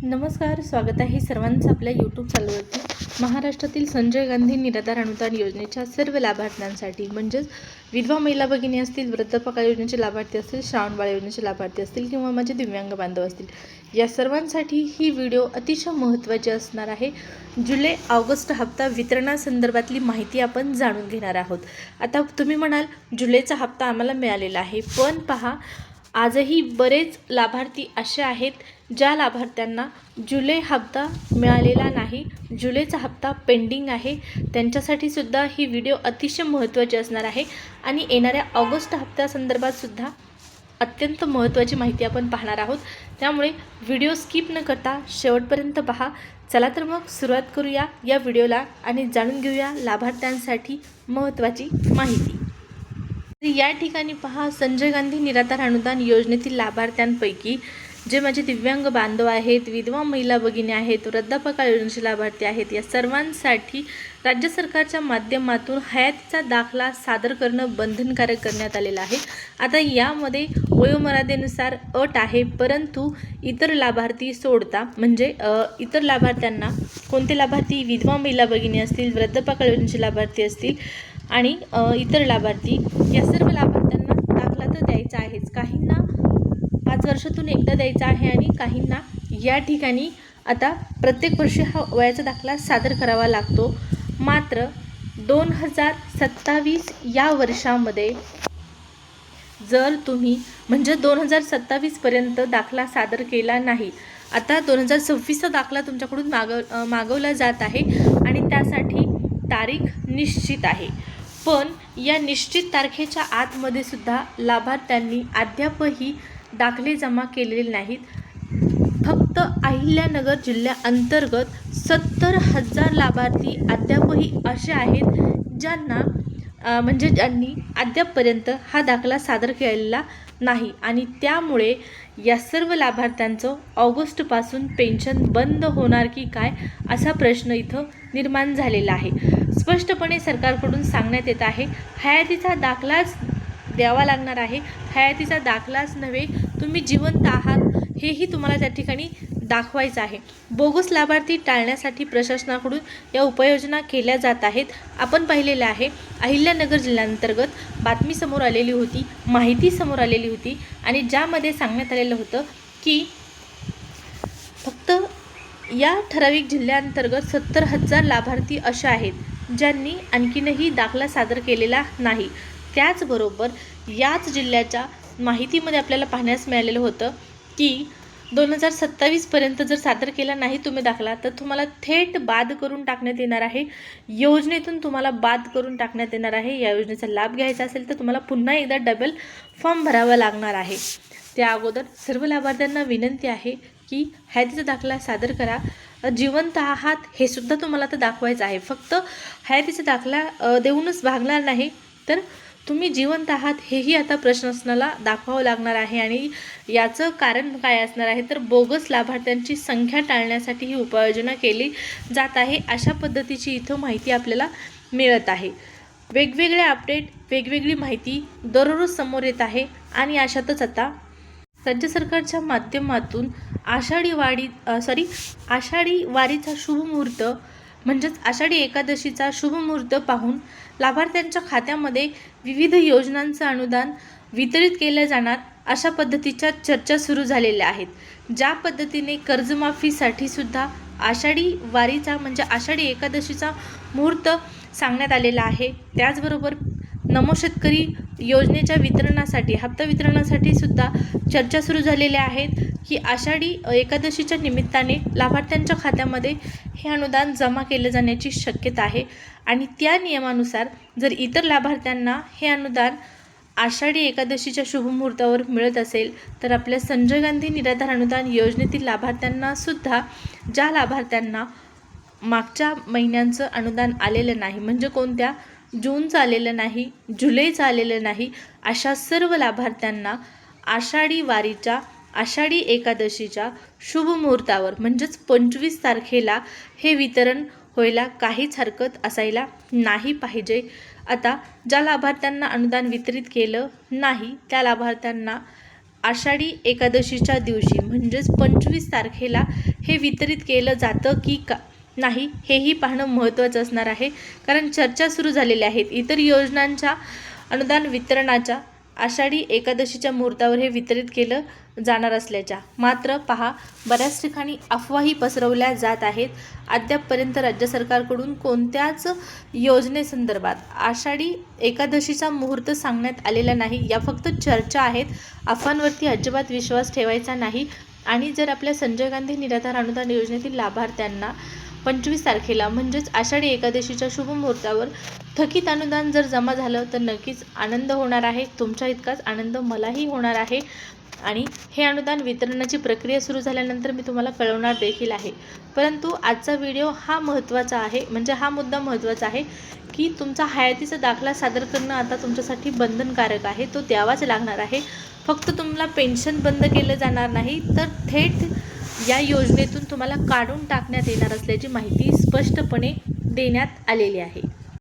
नमस्कार, स्वागत आहे सर्वांचं आपल्या यूट्यूब चॅनलवरती। महाराष्ट्रातील संजय गांधी निराधार अनुदान योजनेच्या सर्व लाभार्थ्यांसाठी म्हणजेच विधवा महिला भगिनी असतील, वृद्धापकाळ योजनेचे लाभार्थी असतील, श्रावणबाळ योजनेचे लाभार्थी असतील किंवा माझे दिव्यांग बांधव असतील, या सर्वांसाठी ही व्हिडिओ अतिशय महत्त्वाची असणार आहे। जुलै ऑगस्ट हप्ता वितरणासंदर्भातली माहिती आपण जाणून घेणार आहोत। आता तुम्ही म्हणाल जुलैचा हप्ता आम्हाला मिळालेला आहे, पण पहा आजही बरेच लाभार्थी असे आहेत ज्या लाभार्थ्यांना जुलै हप्ता मिळालेला नाही, जुलैचा हप्ता पेंडिंग आहे। त्यांच्यासाठी सुद्धा ही व्हिडिओ अतिशय महत्त्वाची असणार आहे आणि येणाऱ्या ऑगस्ट हप्त्यासंदर्भात सुद्धा अत्यंत महत्त्वाची माहिती आपण पाहणार आहोत। त्यामुळे व्हिडिओ स्किप न करता शेवटपर्यंत पहा। चला तर मग सुरुवात करूया या व्हिडिओला आणि जाणून घेऊया लाभार्थ्यांसाठी महत्त्वाची माहिती। या ठिकाणी पहा, संजय गांधी निराधार अनुदान योजनेतील लाभार्थ्यांपैकी जे माझे दिव्यांग बांधव आहेत, विधवा महिला भगिनी आहेत, वृद्धापकाळ योजनेचे लाभार्थी आहेत, या सर्वांसाठी राज्य सरकारच्या माध्यमातून हयातीचा दाखला सादर करणं बंधनकारक करण्यात आलेलं आहे। आता यामध्ये वयोमर्यादेनुसार अट आहे, परंतु इतर लाभार्थी सोडता म्हणजे इतर लाभार्थ्यांना कोणते लाभार्थी विधवा महिला भगिनी असतील, वृद्धापकाळ योजनेचे लाभार्थी असतील आणि इतर लाभार्थी, या सर्व लाभार्थ्यांना दाखला तर द्यायचा आहेच। काहींना 5 वर्षातून एकदा द्यायचा आहे आणि काहींना या ठिकाणी आता प्रत्येक वर्षी हा वयाचा दाखला सादर करावा लागतो। मात्र 2027 या वर्षामध्ये जर तुम्ही म्हणजे 2027 पर्यंत दाखला सादर केला नाही, आता 2026चा दाखला तुमच्याकडून मागवला जात आहे आणि त्यासाठी तारीख निश्चित आहे। पण या निश्चित तारखेच्या आतमध्ये सुद्धा लाभार्थ्यांनी अद्यापही दाखले जमा केलेले नाहीत। फक्त अहिल्यानगर जिल्ह्याअंतर्गत 70,000 लाभार्थी अद्यापही असे आहेत ज्यांना ज्यांनी अद्यापपर्यंत हा दाखला सादर केलेला नाही आणि त्यामुळे या सर्व लाभार्थ्यांचं ऑगस्टपासून पेन्शन बंद होणार की काय असा प्रश्न इथं निर्माण झालेला आहे। स्पष्टपणे सरकारकडून सांगण्यात येत आहे, हयातीचा दाखलाच द्यावा लागणार आहे। हयातीचा दाखलाच नव्हे, तुम्ही जिवंत आहात हेही तुम्हाला त्या ठिकाणी दाखवायचं आहे। बोगस लाभार्थी टाळण्यासाठी प्रशासनाकडून या उपाययोजना केल्या जात आहेत। आपण पाहिलेलं आहे, अहिल्यानगर जिल्ह्याअंतर्गत बातमी समोर आलेली होती, माहिती समोर आलेली होती आणि ज्यामध्ये सांगण्यात आलेलं होतं की फक्त या ठराविक जिल्ह्याअंतर्गत 70,000 लाभार्थी अशा आहेत ज्यांनी आणखीनही दाखला सादर केलेला नाही। त्याचबरोबर याच जिल्ह्याच्या माहितीमध्ये आपल्याला पाहण्यास मिळालेलं होतं की 2027 पर्यंत जर सादर केला नाही तुम्ही दाखला, तर तुम्हाला थेट बाद करून टाकण्यात येणार आहे, योजनेतून तुम्हाला बाद करून टाकण्यात येणार आहे। या योजनेचा लाभ घ्यायचा असेल तर तुम्हाला पुन्हा एकदा डबल फॉर्म भरावा लागणार आहे। त्या अगोदर सर्व लाभार्थ्यांना विनंती आहे की हयातीचा दाखला सादर करा। जिवंत आहात हे सुद्धा तुम्हाला तर दाखवायचं आहे। फक्त हयातीचा दाखला देऊनच भागणार नाही, तर तुम्ही जिवंत आहात हेही आता प्रशासनाला दाखवावं लागणार आहे आणि याचं कारण काय असणार आहे, तर बोगस लाभार्थ्यांची संख्या टाळण्यासाठी ही उपाययोजना केली जात आहे, अशा पद्धतीची इथं माहिती आपल्याला मिळत आहे। वेगवेगळे अपडेट, वेगवेगळी माहिती दररोज समोर येत आहे आणि अशातच आता राज्य सरकारच्या माध्यमातून आषाढी वारीचा शुभमुहूर्त म्हणजेच आषाढी एकादशीचा शुभमुहूर्त पाहून लाभार्थ्यांच्या खात्यामध्ये विविध योजनांचं अनुदान वितरित केलं जाणार अशा पद्धतीच्या चर्चा सुरू झालेल्या आहेत। ज्या पद्धतीने कर्जमाफीसाठी सुद्धा आषाढी वारीचा म्हणजे आषाढी एकादशीचा मुहूर्त सांगण्यात आलेला आहे, त्याचबरोबर नमो शेतकरी योजनेच्या वितरणासाठी हप्ता वितरणासाठी सुद्धा चर्चा सुरू झालेल्या आहेत की आषाढी एकादशीच्या निमित्ताने लाभार्थ्यांच्या खात्यामध्ये हे अनुदान जमा केले जाण्याची शक्यता आहे आणि त्या नियमानुसार जर इतर लाभार्थ्यांना हे अनुदान आषाढी एकादशीच्या शुभमुहूर्तावर मिळत असेल, तर आपल्या संजय गांधी निराधार अनुदान योजनेतील लाभार्थ्यांना सुद्धा, ज्या लाभार्थ्यांना मागच्या महिन्यांचं अनुदान आलेलं नाही म्हणजे कोणत्या जूनचं आलेलं नाही, जुलैचं आलेलं नाही, अशा सर्व लाभार्थ्यांना आषाढी वारीच्या आषाढी एकादशीच्या शुभमुहूर्तावर म्हणजेच 25 तारखेला हे वितरण व्हायला काहीच हरकत असायला नाही पाहिजे। आता ज्या लाभार्थ्यांना अनुदान वितरित केलं नाही त्या लाभार्थ्यांना आषाढी एकादशीच्या दिवशी म्हणजेच 25 तारखेला हे वितरित केलं जातं की नाही हेही पाहणं महत्त्वाचं असणार आहे, कारण चर्चा सुरू झालेल्या आहेत. इतर योजनांच्या अनुदान वितरणाच्या आषाढी एकादशीच्या मुहूर्तावर हे वितरित केलं जाणार असल्याच्या. मात्र पहा, बऱ्याच ठिकाणी अफवाही पसरवल्या जात आहेत. अद्यापपर्यंत राज्य सरकारकडून कोणत्याच योजनेसंदर्भात आषाढी एकादशीचा मुहूर्त सांगण्यात आलेला नाही. या फक्त चर्चा आहेत. अफवांवरती अजिबात विश्वास ठेवायचा नाही. आणि जर आपल्या संजय गांधी निराधार अनुदान योजनेतील लाभार्थ्यांना 25 तारखेला म्हणजेच आषाढी एकादशीच्या शुभ मुहूर्तावर थकीत अनुदान जर जमा झालं तर नक्कीच आनंद होणार आहे. तुमच्या इतकाच आनंद मलाही होणार आहे. आणि हे अनुदान वितरणाची प्रक्रिया सुरू झाल्यानंतर मी तुम्हाला कळवणार देखील आहे. परंतु आजचा व्हिडिओ हा महत्त्वाचा आहे, म्हणजे हा मुद्दा महत्त्वाचा आहे की तुमचा हयातीचा दाखला सादर करणं आता तुमच्यासाठी बंधनकारक आहे. तो द्यावाच लागणार आहे. फक्त तुम्हाला पेन्शन बंद केलं जाणार नाही, तर थेट या योजनेतून तुम्हाला काढून टाकण्यात येणार असल्याची माहिती स्पष्टपणे देण्यात आलेली आहे.